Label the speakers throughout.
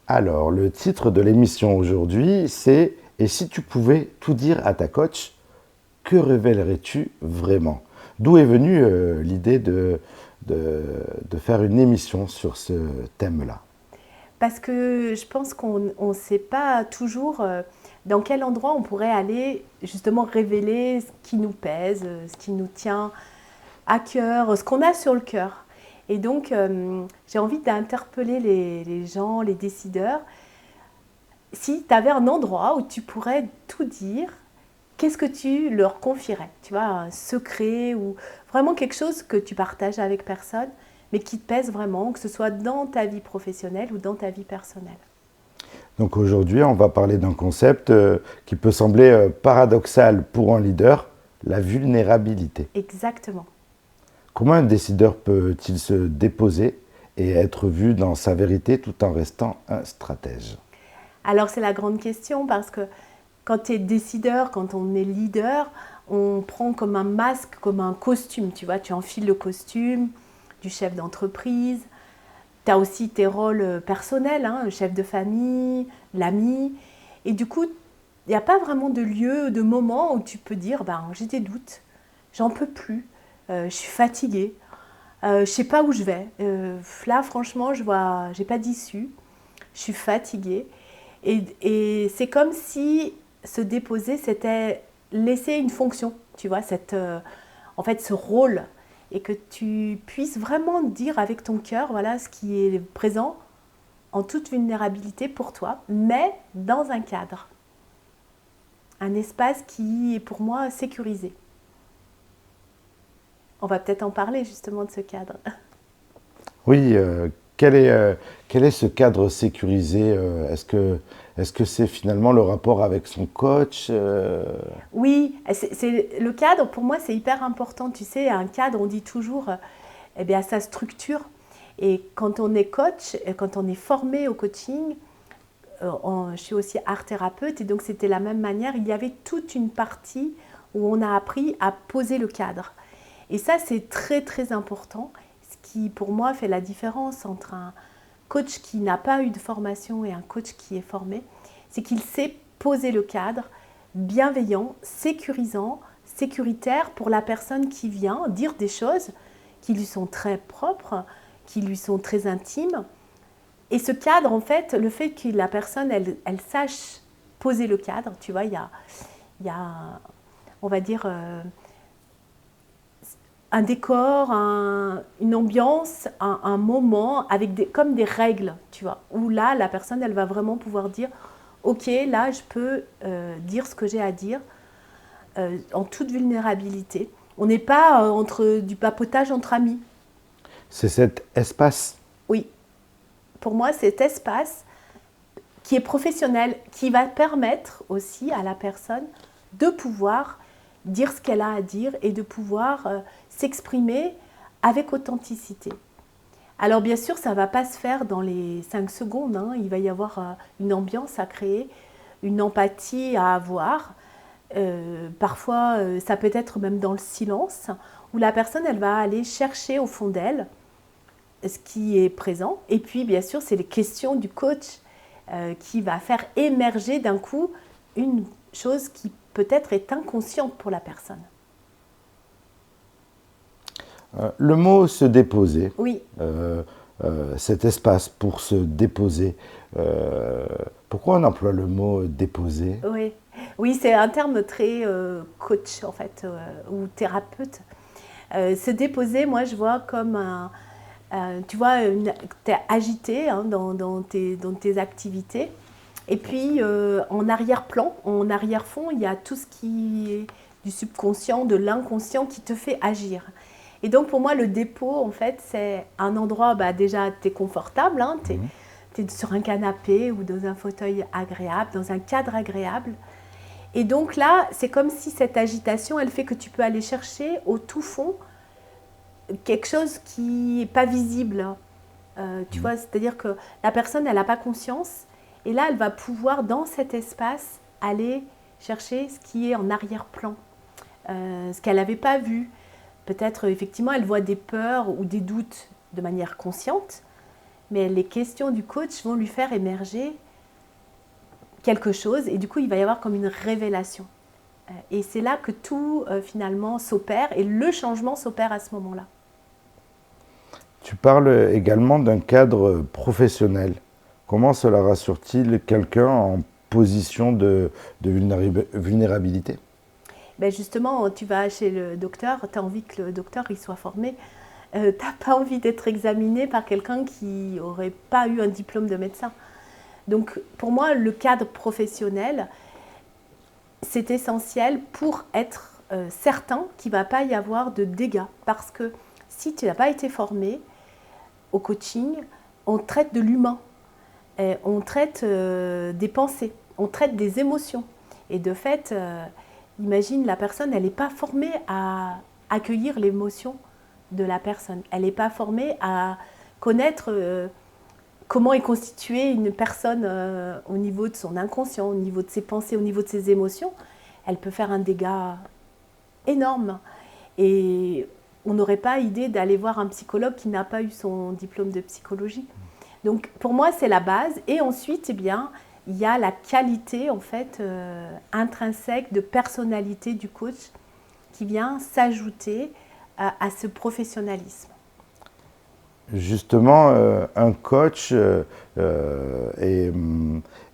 Speaker 1: Alors, le titre de l'émission aujourd'hui, c'est « Et si tu pouvais tout dire à ta coach, que révélerais-tu vraiment ?» D'où est venue l'idée de faire une émission sur ce thème-là?
Speaker 2: Parce que je pense qu'on ne sait pas toujours dans quel endroit on pourrait aller justement révéler ce qui nous pèse, ce qui nous tient à cœur, ce qu'on a sur le cœur. Et donc, j'ai envie d'interpeller les gens, les décideurs. Si tu avais un endroit où tu pourrais tout dire, qu'est-ce que tu leur confierais? Tu vois, un secret ou vraiment quelque chose que tu partages avec personne, mais qui te pèse vraiment, que ce soit dans ta vie professionnelle ou dans ta vie personnelle.
Speaker 1: Donc aujourd'hui, on va parler d'un concept qui peut sembler paradoxal pour un leader, la vulnérabilité.
Speaker 2: Exactement.
Speaker 1: Comment un décideur peut-il se déposer et être vu dans sa vérité tout en restant un stratège?
Speaker 2: Alors c'est la grande question parce que quand tu es décideur, quand on est leader, on prend comme un masque, comme un costume, tu vois, tu enfiles le costume du chef d'entreprise. Tu as aussi tes rôles personnels, hein, le chef de famille, l'ami. Et du coup, il n'y a pas vraiment de lieu, de moment où tu peux dire, ben, j'ai des doutes, j'en peux plus, je suis fatiguée, je ne sais pas où je vais. Là, franchement, je vois, j'ai pas d'issue, je suis fatiguée. Et c'est comme si se déposer, c'était laisser une fonction, tu vois, en fait, ce rôle. Et que tu puisses vraiment dire avec ton cœur, voilà, ce qui est présent en toute vulnérabilité pour toi, mais dans un cadre. Un espace qui est pour moi sécurisé. On va peut-être en parler justement de ce cadre.
Speaker 1: Oui, quel est ce cadre sécurisé? Est-ce que c'est finalement le rapport avec son coach?
Speaker 2: Oui, le cadre, pour moi, c'est hyper important. Tu sais, un cadre, on dit toujours, eh bien, sa structure. Et quand on est coach, et quand on est formé au coaching, je suis aussi art thérapeute, et donc c'était la même manière. Il y avait toute une partie où on a appris à poser le cadre. Et ça, c'est très, très important. Ce qui, pour moi, fait la différence entre un coach qui n'a pas eu de formation et un coach qui est formé, c'est qu'il sait poser le cadre bienveillant, sécurisant, sécuritaire pour la personne qui vient dire des choses qui lui sont très propres, qui lui sont très intimes. Et ce cadre, en fait, le fait que la personne, elle sache poser le cadre, tu vois, il y a on va dire, un décor, une ambiance, un moment, avec comme des règles, tu vois, où là, la personne, elle va vraiment pouvoir dire, ok, là, je peux dire ce que j'ai à dire en toute vulnérabilité. On n'est pas entre du papotage entre amis.
Speaker 1: C'est cet espace.
Speaker 2: Oui, pour moi, cet espace qui est professionnel, qui va permettre aussi à la personne de pouvoir dire ce qu'elle a à dire et de pouvoir s'exprimer avec authenticité. Alors bien sûr, ça ne va pas se faire dans les 5 secondes, hein. Il va y avoir une ambiance à créer, une empathie à avoir. Parfois, ça peut être même dans le silence, où la personne, elle va aller chercher au fond d'elle ce qui est présent. Et puis, bien sûr, c'est les questions du coach qui va faire émerger d'un coup une chose qui peut-être est inconsciente pour la personne.
Speaker 1: Le mot se déposer,
Speaker 2: Oui,
Speaker 1: cet espace pour se déposer, pourquoi on emploie le mot déposer?
Speaker 2: oui. Oui, c'est un terme très coach en fait, ou thérapeute. Se déposer, moi je vois comme tu vois, tu es agité hein, dans tes activités. Et puis en arrière-plan, en arrière-fond, il y a tout ce qui est du subconscient, de l'inconscient qui te fait agir. Et donc pour moi, le dépôt, en fait, c'est un endroit, bah, déjà, tu es confortable, hein, tu
Speaker 1: Mhm.
Speaker 2: es sur un canapé ou dans un fauteuil agréable, dans un cadre agréable. Et donc là, c'est comme si cette agitation, elle fait que tu peux aller chercher au tout fond quelque chose qui n'est pas visible. Tu vois, c'est-à-dire que la personne, elle n'a pas conscience. Et là, elle va pouvoir, dans cet espace, aller chercher ce qui est en arrière-plan, ce qu'elle n'avait pas vu. Peut-être, effectivement, elle voit des peurs ou des doutes de manière consciente, mais les questions du coach vont lui faire émerger quelque chose et du coup, il va y avoir comme une révélation. Et c'est là que tout, finalement, s'opère et le changement s'opère à ce moment-là.
Speaker 1: Tu parles également d'un cadre professionnel. Comment cela rassure-t-il quelqu'un en position de vulnérabilité?
Speaker 2: Ben justement, tu vas chez le docteur, tu as envie que le docteur il soit formé. Tu n'as pas envie d'être examiné par quelqu'un qui n'aurait pas eu un diplôme de médecin. Donc pour moi, le cadre professionnel, c'est essentiel pour être certain qu'il ne va pas y avoir de dégâts. Parce que si tu n'as pas été formé au coaching, on traite de l'humain, on traite des pensées, on traite des émotions. Et de fait, imagine la personne, elle n'est pas formée à accueillir l'émotion de la personne. Elle n'est pas formée à connaître comment est constituée une personne au niveau de son inconscient, au niveau de ses pensées, au niveau de ses émotions. Elle peut faire un dégât énorme. Et on n'aurait pas idée d'aller voir un psychologue qui n'a pas eu son diplôme de psychologie. Donc pour moi, c'est la base. Et ensuite, eh bien, il y a la qualité en fait, intrinsèque de personnalité du coach qui vient s'ajouter à ce professionnalisme.
Speaker 1: Justement, un coach est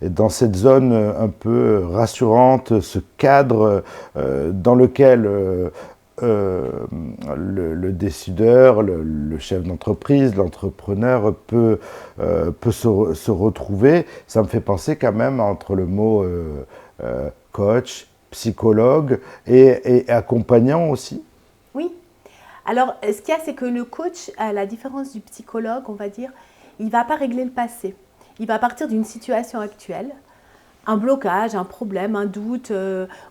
Speaker 1: dans cette zone un peu rassurante, ce cadre dans lequel le décideur, le chef d'entreprise, l'entrepreneur peut se retrouver. Ça me fait penser quand même entre le mot coach, psychologue et accompagnant aussi.
Speaker 2: Oui. Alors, ce qu'il y a, c'est que le coach, à la différence du psychologue, on va dire, il ne va pas régler le passé. Il va partir d'une situation actuelle, un blocage, un problème, un doute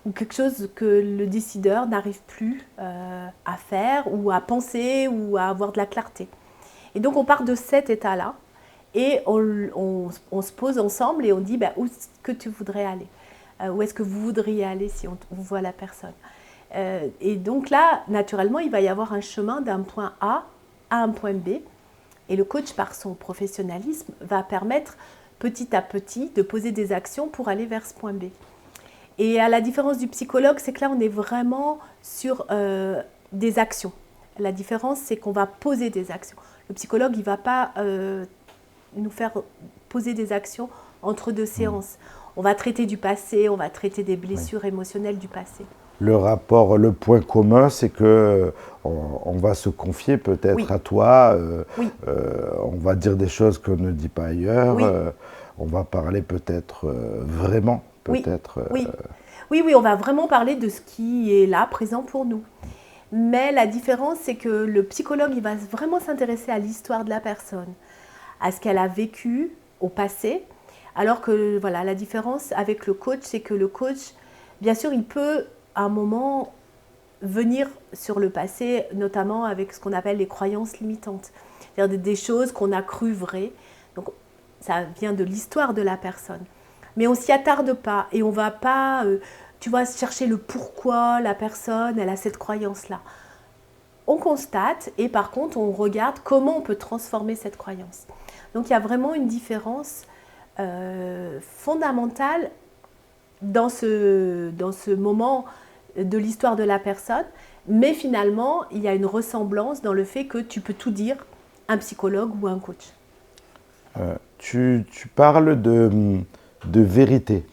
Speaker 2: ou quelque chose que le décideur n'arrive plus à faire ou à penser ou à avoir de la clarté. Et donc, on part de cet état-là et on se pose ensemble et on dit où est-ce que tu voudrais aller, où est-ce que vous voudriez aller si on voit la personne. Et donc là, naturellement, il va y avoir un chemin d'un point A à un point B. Et le coach, par son professionnalisme, va permettre petit à petit de poser des actions pour aller vers ce point B. Et à la différence du psychologue, c'est que là, on est vraiment sur des actions. La différence, c'est qu'on va poser des actions. Le psychologue, il ne va pas nous faire poser des actions entre deux séances. On va traiter du passé, on va traiter des blessures émotionnelles du passé.
Speaker 1: Le rapport, le point commun, c'est que on va se confier peut-être à toi, on va dire des choses qu'on ne dit pas ailleurs, on va parler peut-être vraiment, peut-être.
Speaker 2: Oui, on va vraiment parler de ce qui est là, présent pour nous. Mais la différence, c'est que le psychologue, il va vraiment s'intéresser à l'histoire de la personne, à ce qu'elle a vécu au passé, alors que voilà, la différence avec le coach, c'est que le coach, bien sûr, il peut à un moment venir sur le passé, notamment avec ce qu'on appelle les croyances limitantes, c'est-à-dire des choses qu'on a crues vraies. Donc ça vient de l'histoire de la personne. Mais on ne s'y attarde pas et on ne va pas, chercher le pourquoi la personne, elle a cette croyance-là. On constate et par contre, on regarde comment on peut transformer cette croyance. Donc il y a vraiment une différence fondamentale dans ce moment de l'histoire de la personne, mais finalement, il y a une ressemblance dans le fait que tu peux tout dire, un psychologue ou un coach.
Speaker 1: Tu parles de vérité,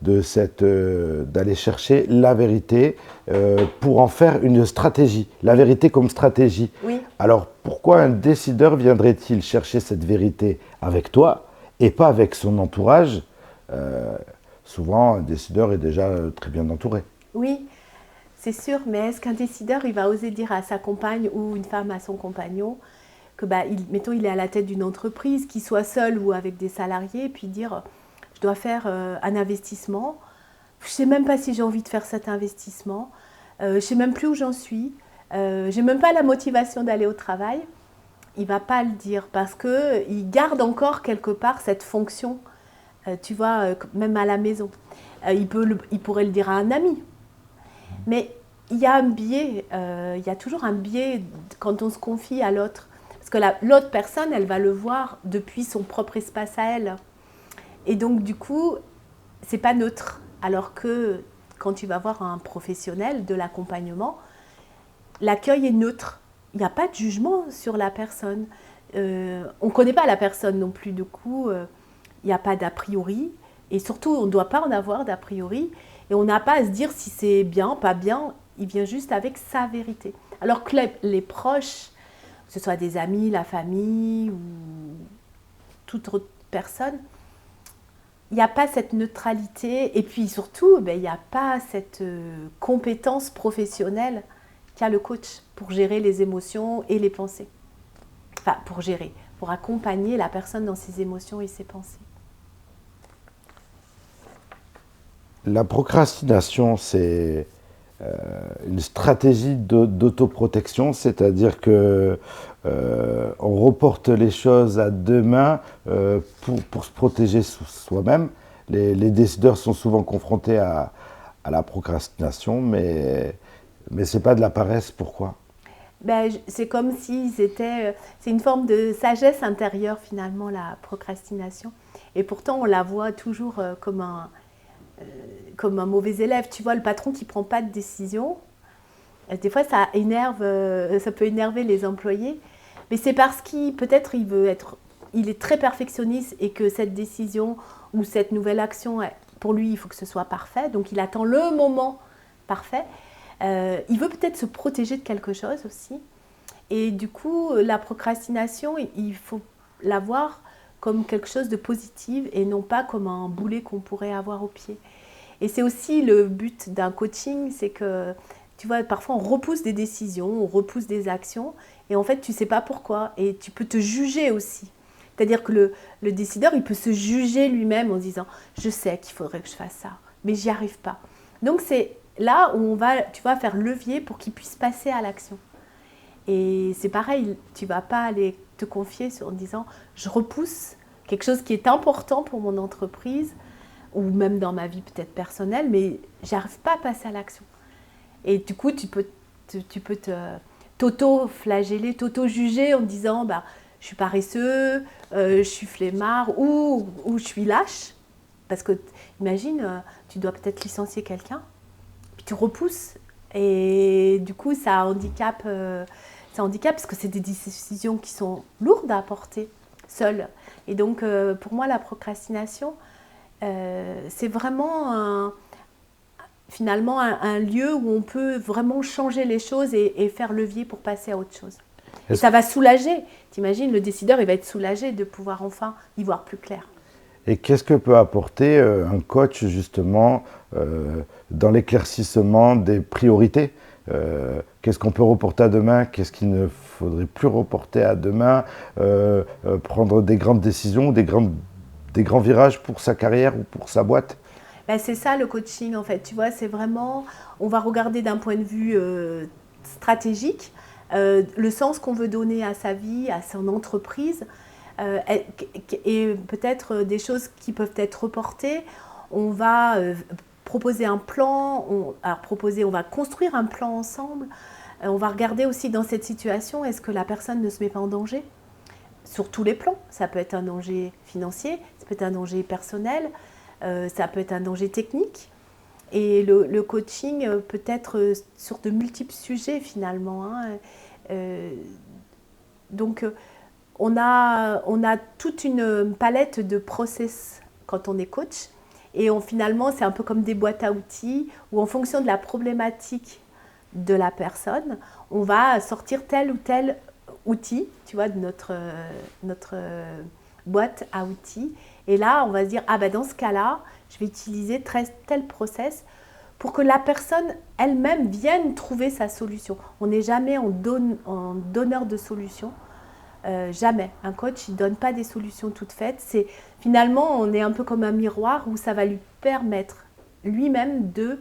Speaker 1: d'aller chercher la vérité pour en faire une stratégie, la vérité comme stratégie.
Speaker 2: Oui.
Speaker 1: Alors, pourquoi un décideur viendrait-il chercher cette vérité avec toi et pas avec son entourage? Souvent, un décideur est déjà très bien entouré.
Speaker 2: Oui, c'est sûr, mais est-ce qu'un décideur, il va oser dire à sa compagne ou une femme à son compagnon que, mettons, il est à la tête d'une entreprise, qu'il soit seul ou avec des salariés, puis dire, je dois faire un investissement, je ne sais même pas si j'ai envie de faire cet investissement, je ne sais même plus où j'en suis, je n'ai même pas la motivation d'aller au travail. Il ne va pas le dire parce qu'il garde encore quelque part cette fonction, même à la maison. Il pourrait le dire à un ami. Mais il y a un biais, il y a toujours un biais quand on se confie à l'autre. Parce Parce que l'autre personne, elle va le voir depuis son propre espace à elle. Et donc, du coup, c'est pas neutre. Alors que quand tu vas voir un professionnel de l'accompagnement, l'accueil est neutre. Il n'y a pas de jugement sur la personne. On ne connaît pas la personne non plus. Du coup, il n'y a pas d'a priori. Et surtout, on ne doit pas en avoir d'a priori. Et on n'a pas à se dire si c'est bien, pas bien. Il vient juste avec sa vérité. Alors que les proches, que ce soit des amis, la famille ou toute autre personne, il n'y a pas cette neutralité. Et puis surtout, il n'y a pas cette compétence professionnelle qu'a le coach pour gérer les émotions et les pensées. Enfin, pour accompagner la personne dans ses émotions et ses pensées.
Speaker 1: La procrastination, c'est une stratégie d'autoprotection, c'est-à-dire que on reporte les choses à demain pour se protéger soi-même. Les décideurs sont souvent confrontés à la procrastination, mais ce n'est pas de la paresse. Pourquoi?
Speaker 2: C'est comme si c'est une forme de sagesse intérieure finalement, la procrastination. Et pourtant, on la voit toujours comme un mauvais élève. Tu vois, le patron qui ne prend pas de décision, des fois ça peut énerver les employés, mais c'est parce qu'il peut-être il est très perfectionniste et que cette décision ou cette nouvelle action, pour lui, il faut que ce soit parfait, donc il attend le moment parfait. Il veut peut-être se protéger de quelque chose aussi. Et du coup, la procrastination, il faut la voir comme quelque chose de positif et non pas comme un boulet qu'on pourrait avoir au pied. Et c'est aussi le but d'un coaching, c'est que, tu vois, parfois on repousse des décisions, on repousse des actions, et en fait, tu ne sais pas pourquoi. Et tu peux te juger aussi. C'est-à-dire que le décideur, il peut se juger lui-même en se disant « Je sais qu'il faudrait que je fasse ça, mais j'y arrive pas. » Donc, c'est là où tu vas faire levier pour qu'il puisse passer à l'action. Et c'est pareil, tu ne vas pas aller te confier en disant « Je repousse quelque chose qui est important pour mon entreprise, ou même dans ma vie peut-être personnelle, mais j'arrive pas à passer à l'action. » Et du coup, tu peux t'auto-flageller, t'auto-juger en disant je suis paresseux, je suis flemmard ou je suis lâche. Parce que, imagine, tu dois peut-être licencier quelqu'un, puis tu repousses. Et du coup, ça handicape parce que c'est des décisions qui sont lourdes à porter seule. Et donc, pour moi, la procrastination, c'est vraiment finalement un lieu où on peut vraiment changer les choses et faire levier pour passer à autre chose. Et ça va soulager. T'imagines, le décideur, il va être soulagé de pouvoir enfin y voir plus clair.
Speaker 1: Et qu'est-ce que peut apporter un coach justement dans l'éclaircissement des priorités? Qu'est-ce qu'on peut reporter à demain? Qu'est-ce qu'il ne faudrait plus reporter à demain? Prendre des grandes décisions, des grands virages pour sa carrière ou pour sa boîte?
Speaker 2: C'est ça le coaching en fait, tu vois, c'est vraiment, on va regarder d'un point de vue stratégique le sens qu'on veut donner à sa vie, à son entreprise et peut-être des choses qui peuvent être reportées. On va proposer un plan, on va construire un plan ensemble. On va regarder aussi dans cette situation, est-ce que la personne ne se met pas en danger? Sur tous les plans, ça peut être un danger financier, ça peut être un danger personnel, ça peut être un danger technique. Et le coaching peut être sur de multiples sujets finalement. Donc on a toute une palette de process quand on est coach. Et finalement, c'est un peu comme des boîtes à outils où en fonction de la problématique de la personne, on va sortir tel ou tel outil, tu vois, de notre boîte à outils. Et là, on va se dire, dans ce cas-là, je vais utiliser tel process pour que la personne elle-même vienne trouver sa solution. On n'est jamais en donneur de solutions. Jamais. Un coach, il ne donne pas des solutions toutes faites. Finalement, on est un peu comme un miroir où ça va lui permettre lui-même de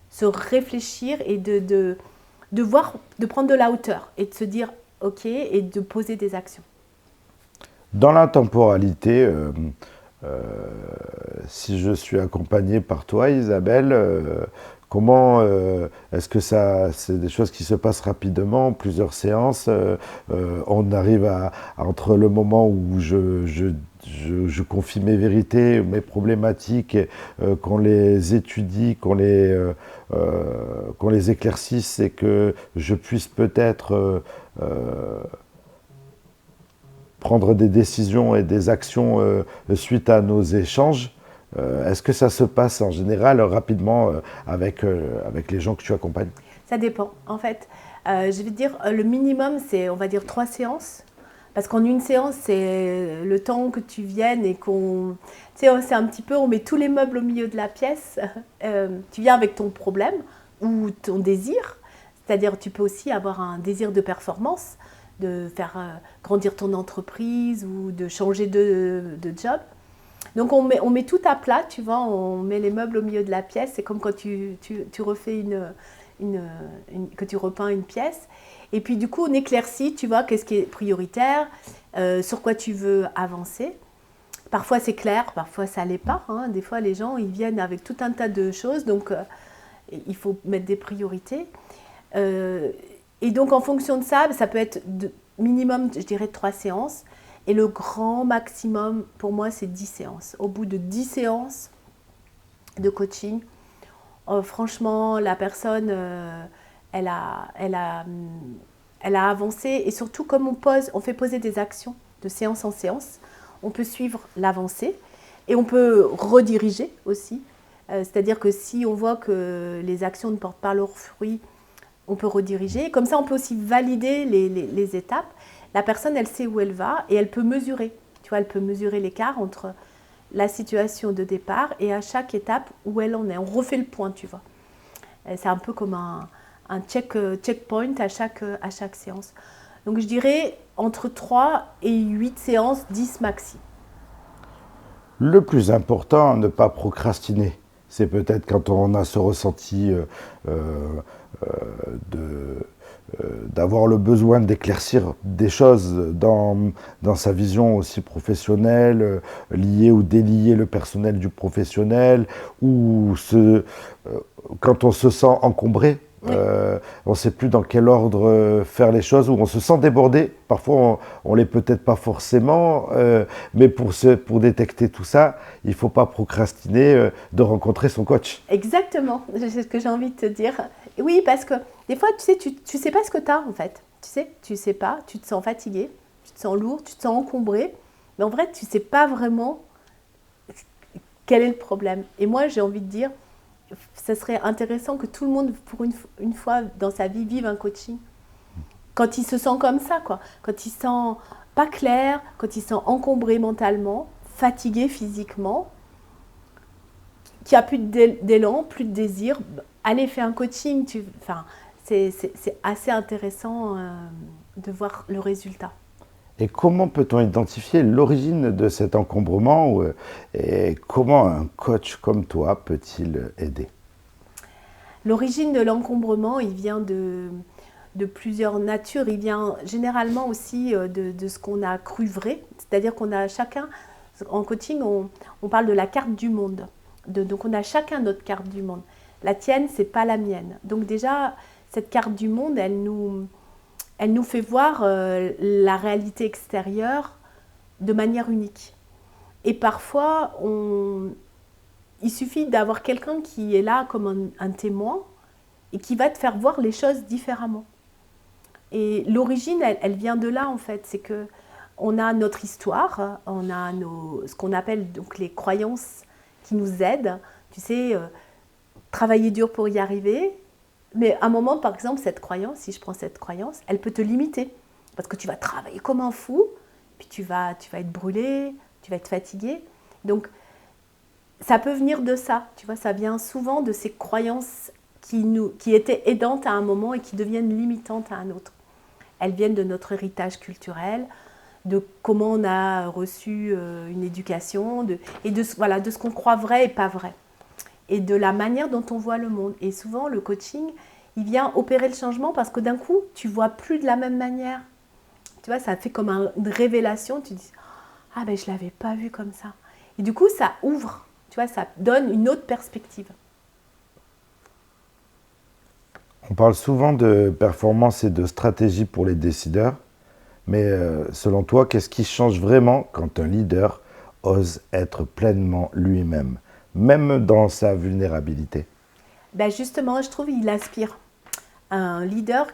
Speaker 2: se réfléchir et de voir, de prendre de la hauteur et de se dire OK et de poser des actions.
Speaker 1: Dans la temporalité, si je suis accompagné par toi, Isabelle, Comment est-ce que c'est des choses qui se passent rapidement, plusieurs séances, on arrive entre le moment où je confie mes vérités, mes problématiques, qu'on les étudie, qu'on les éclaircisse et que je puisse peut-être prendre des décisions et des actions suite à nos échanges. Est-ce que ça se passe en général rapidement avec les gens que tu accompagnes?
Speaker 2: Ça dépend. En fait, je vais dire, le minimum, c'est, on va dire, 3 séances. Parce qu'en une séance, c'est le temps que tu viennes et qu'on... Tu sais, c'est un petit peu, on met tous les meubles au milieu de la pièce. Tu viens avec ton problème ou ton désir. C'est-à-dire, tu peux aussi avoir un désir de performance, de faire grandir ton entreprise ou de changer de job. Donc, on met tout à plat, tu vois, on met les meubles au milieu de la pièce. C'est comme quand tu refais que tu repeins une pièce. Et puis, du coup, on éclaircit, tu vois, qu'est-ce qui est prioritaire, sur quoi tu veux avancer. Parfois, c'est clair, parfois, ça ne l'est pas. Hein. Des fois, les gens, ils viennent avec tout un tas de choses. Donc, il faut mettre des priorités. Et donc, en fonction de ça, ça peut être minimum, je dirais, 3 séances. Et le grand maximum, pour moi, c'est 10 séances. Au bout de 10 séances de coaching, franchement, la personne, elle a avancé. Et surtout, comme on fait poser des actions de séance en séance, on peut suivre l'avancée et on peut rediriger aussi. C'est-à-dire que si on voit que les actions ne portent pas leurs fruits, on peut rediriger. Comme ça, on peut aussi valider les étapes. La personne, elle sait où elle va et elle peut mesurer. Tu vois, elle peut mesurer l'écart entre la situation de départ et à chaque étape où elle en est. On refait le point, tu vois. C'est un peu comme un checkpoint à chaque séance. Donc, je dirais entre 3 et 8 séances, 10 maxi.
Speaker 1: Le plus important, ne pas procrastiner. C'est peut-être quand on a ce ressenti d'avoir le besoin d'éclaircir des choses dans sa vision aussi professionnelle, lier ou délier le personnel du professionnel, ou quand on se sent encombré,
Speaker 2: Oui.
Speaker 1: on ne sait plus dans quel ordre faire les choses, ou on se sent débordé. Parfois, on ne l'est peut-être pas forcément, mais pour détecter tout ça, il ne faut pas procrastiner de rencontrer son coach.
Speaker 2: Exactement, c'est ce que j'ai envie de te dire. Oui, parce que des fois, tu sais, tu sais pas ce que tu as en fait. Tu sais pas, tu te sens fatigué, tu te sens lourd, tu te sens encombré. Mais en vrai, tu sais pas vraiment quel est le problème. Et moi, j'ai envie de dire, ça serait intéressant que tout le monde, pour une fois dans sa vie, vive un coaching. Quand il se sent comme ça, quoi. Quand il se sent pas clair, quand il se sent encombré mentalement, fatigué physiquement, qui a plus d'élan, plus de désir, allez faire un coaching. C'est assez intéressant de voir le résultat.
Speaker 1: Et comment peut-on identifier l'origine de cet encombrement et comment un coach comme toi peut-il aider?
Speaker 2: L'origine de l'encombrement, il vient de plusieurs natures. Il vient généralement aussi de ce qu'on a cru vrai. C'est-à-dire qu'on a chacun, en coaching, on parle de la carte du monde. Donc on a chacun notre carte du monde. La tienne, c'est pas la mienne. Donc déjà, cette carte du monde, elle nous fait voir la réalité extérieure de manière unique. Et parfois, il suffit d'avoir quelqu'un qui est là comme un témoin et qui va te faire voir les choses différemment. Et l'origine, elle vient de là en fait. C'est que on a notre histoire, on a ce qu'on appelle donc les croyances qui nous aident. Tu sais, travailler dur pour y arriver. Mais à un moment, par exemple, cette croyance, si je prends cette croyance, elle peut te limiter. Parce que tu vas travailler comme un fou, puis tu vas être brûlé, tu vas être fatigué. Donc, ça peut venir de ça, tu vois, ça vient souvent de ces croyances qui étaient aidantes à un moment et qui deviennent limitantes à un autre. Elles viennent de notre héritage culturel, de comment on a reçu une éducation, et de ce qu'on croit vrai et pas vrai. Et de la manière dont on voit le monde. Et souvent, le coaching, il vient opérer le changement parce que d'un coup, tu ne vois plus de la même manière. Tu vois, ça fait comme une révélation. Tu dis, ah ben je ne l'avais pas vu comme ça. Et du coup, ça ouvre, tu vois, ça donne une autre perspective.
Speaker 1: On parle souvent de performance et de stratégie pour les décideurs, mais selon toi, qu'est-ce qui change vraiment quand un leader ose être pleinement lui-même, même dans sa vulnérabilité?
Speaker 2: Ben justement, je trouve qu'il inspire. Un leader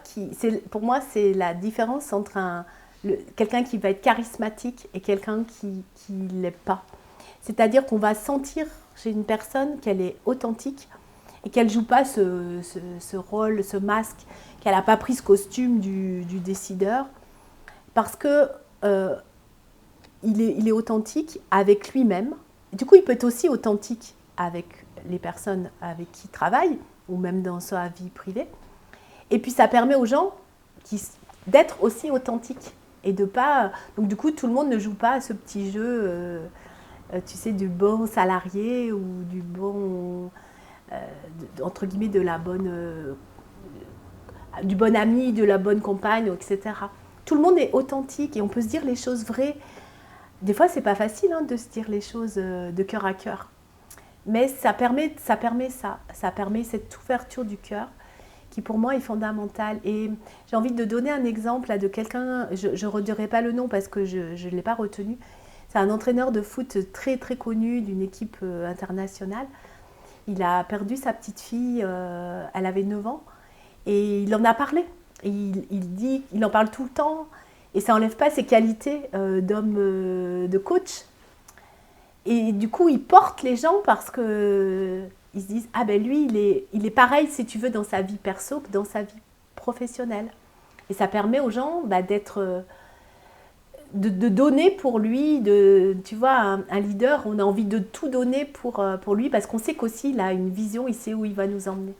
Speaker 2: pour moi, c'est la différence entre quelqu'un qui va être charismatique et quelqu'un qui ne l'est pas. C'est-à-dire qu'on va sentir chez une personne qu'elle est authentique et qu'elle ne joue pas ce rôle, ce masque, qu'elle n'a pas pris ce costume du décideur, parce que il est authentique avec lui-même. Du coup, il peut être aussi authentique avec les personnes avec qui il travaille, ou même dans sa vie privée. Et puis, ça permet aux gens d'être aussi authentiques. Et de pas... Donc, du coup, tout le monde ne joue pas à ce petit jeu, tu sais, du bon salarié ou du bon... entre guillemets, du bon ami, de la bonne compagne, etc. Tout le monde est authentique et on peut se dire les choses vraies. Des fois, c'est pas facile de se dire les choses de cœur à cœur. Mais ça permet cette ouverture du cœur qui pour moi est fondamentale. Et j'ai envie de donner un exemple là, de quelqu'un, je ne redirai pas le nom parce que je ne l'ai pas retenu. C'est un entraîneur de foot très très connu d'une équipe internationale. Il a perdu sa petite fille, elle avait 9 ans, et il en a parlé. Et il en parle tout le temps, et ça n'enlève pas ses qualités d'homme, de coach. Et du coup, il porte les gens parce que ils se disent, ah ben lui, il est pareil, si tu veux, dans sa vie perso que dans sa vie professionnelle. Et ça permet aux gens d'être... De donner pour lui, tu vois, un leader, on a envie de tout donner pour lui parce qu'on sait qu'aussi il a une vision, il sait où il va nous emmener.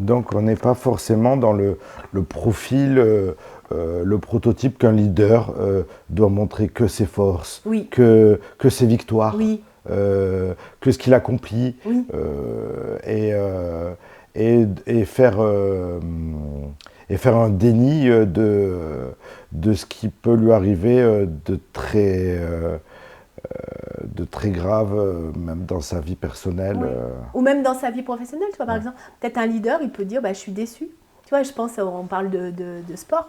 Speaker 1: Donc on n'est pas forcément dans le profil, le prototype qu'un leader doit montrer que ses forces,
Speaker 2: oui.
Speaker 1: que ses victoires,
Speaker 2: oui.
Speaker 1: que ce qu'il accomplit,
Speaker 2: oui.
Speaker 1: Et faire un déni de ce qui peut lui arriver de très grave, même dans sa vie personnelle.
Speaker 2: Oui. Ou même dans sa vie professionnelle, tu vois, par exemple, peut-être un leader, il peut dire, je suis déçu. Tu vois, je pense, on parle de sport.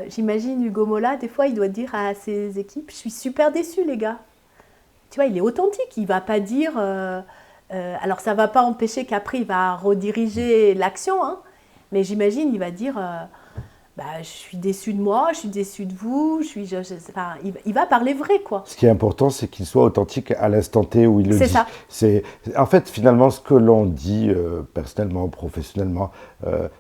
Speaker 2: J'imagine Hugo Mola, des fois, il doit dire à ses équipes, je suis super déçu, les gars. Tu vois, il est authentique, il ne va pas dire... alors, ça ne va pas empêcher qu'après, il va rediriger l'action, mais j'imagine, il va dire... je suis déçu de moi, je suis déçu de vous, il va parler vrai, quoi.
Speaker 1: Ce qui est important, c'est qu'il soit authentique à l'instant T où il le dit.
Speaker 2: C'est
Speaker 1: ça. En fait, finalement, ce que l'on dit personnellement, professionnellement,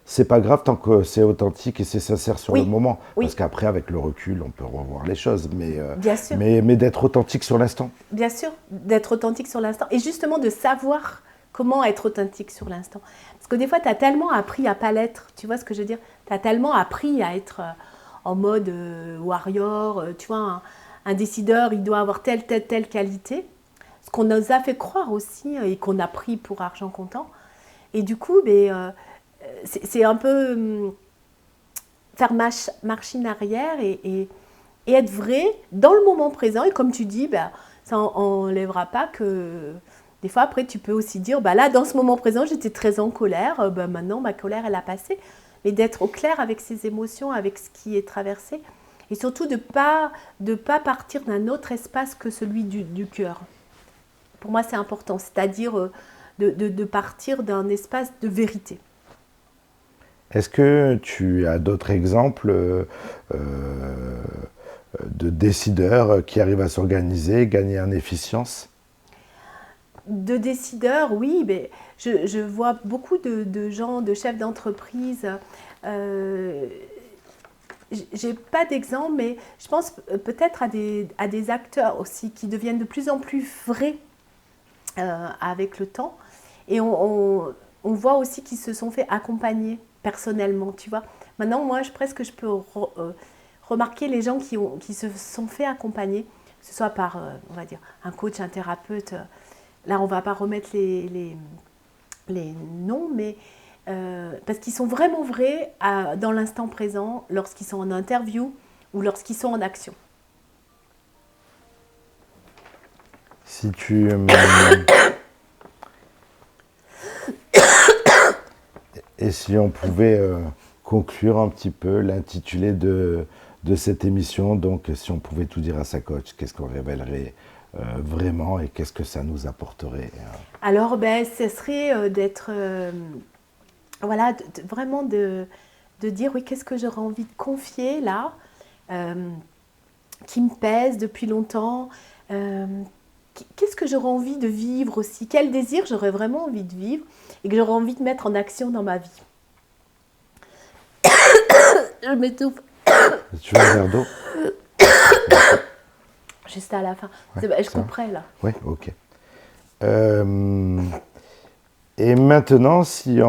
Speaker 1: c'est pas grave tant que c'est authentique et c'est sincère sur le moment. Parce qu'après, avec le recul, on peut revoir les choses.
Speaker 2: Bien sûr.
Speaker 1: Mais d'être authentique sur l'instant.
Speaker 2: Bien sûr, d'être authentique sur l'instant. Et justement, de savoir comment être authentique sur l'instant. Parce que des fois, tu as tellement appris à pas l'être. Tu vois ce que je veux dire ? Tu as tellement appris à être en mode warrior. Tu vois, un décideur, il doit avoir telle qualité. Ce qu'on nous a fait croire aussi et qu'on a pris pour argent comptant. Et du coup, c'est un peu faire machine arrière et être vrai dans le moment présent. Et comme tu dis, ça n'enlèvera pas que... Des fois, après, tu peux aussi dire, là, dans ce moment présent, j'étais très en colère. Maintenant, ma colère, elle a passé. Mais d'être au clair avec ses émotions, avec ce qui est traversé. Et surtout, de pas partir d'un autre espace que celui du cœur. Pour moi, c'est important. C'est-à-dire de partir d'un espace de vérité.
Speaker 1: Est-ce que tu as d'autres exemples de décideurs qui arrivent à s'organiser, gagner en efficience ?
Speaker 2: De décideurs, oui, mais je vois beaucoup de gens, de chefs d'entreprise. J'ai pas d'exemple, mais je pense peut-être à des acteurs aussi qui deviennent de plus en plus vrais avec le temps. Et on voit aussi qu'ils se sont fait accompagner personnellement, tu vois. Maintenant, moi, je peux remarquer les gens qui se sont fait accompagner, que ce soit par, on va dire, un coach, un thérapeute. Là, on ne va pas remettre les noms, mais parce qu'ils sont vraiment vrais dans l'instant présent, lorsqu'ils sont en interview ou lorsqu'ils sont en action.
Speaker 1: Si tu... Et si on pouvait conclure un petit peu l'intitulé de cette émission, donc si on pouvait tout dire à sa coach, qu'est-ce qu'on révélerait vraiment et qu'est-ce que ça nous apporterait?
Speaker 2: Alors, ce serait d'être, voilà, vraiment de dire, oui, qu'est-ce que j'aurais envie de confier là, qui me pèse depuis longtemps, qu'est-ce que j'aurais envie de vivre aussi, quel désir j'aurais vraiment envie de vivre et que j'aurais envie de mettre en action dans ma vie. Je m'étouffe.
Speaker 1: Tu veux un verre d'eau?
Speaker 2: Juste à la fin.
Speaker 1: Ouais,
Speaker 2: Je couperai là.
Speaker 1: Oui, ok. Et maintenant, si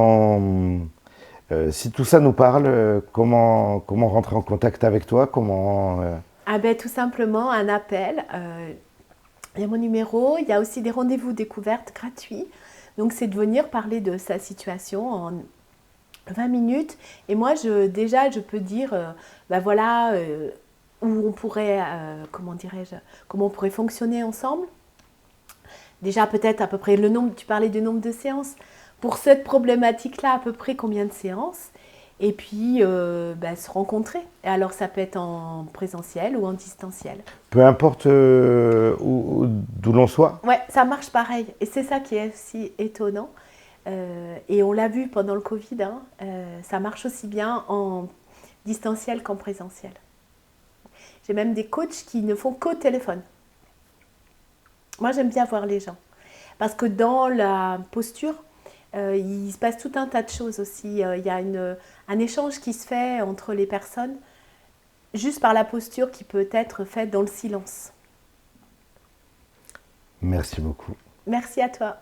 Speaker 1: tout ça nous parle, comment rentrer en contact avec toi?
Speaker 2: Tout simplement un appel. Il y a mon numéro, il y a aussi des rendez-vous découvertes gratuits. Donc c'est de venir parler de sa situation en 20 minutes. Et moi, je peux dire, voilà, où on pourrait, comment on pourrait fonctionner ensemble. Déjà, peut-être à peu près le nombre, tu parlais du nombre de séances. Pour cette problématique-là, à peu près combien de séances? Et puis, se rencontrer. Et alors, ça peut être en présentiel ou en distanciel.
Speaker 1: Peu importe d'où l'on soit?
Speaker 2: Ouais, ça marche pareil. Et c'est ça qui est aussi étonnant. Et on l'a vu pendant le Covid, hein, ça marche aussi bien en distanciel qu'en présentiel. J'ai même des coachs qui ne font qu'au téléphone. Moi, j'aime bien voir les gens. Parce que dans la posture, il se passe tout un tas de choses aussi. Il y a un échange qui se fait entre les personnes, juste par la posture qui peut être faite dans le silence.
Speaker 1: Merci beaucoup.
Speaker 2: Merci à toi.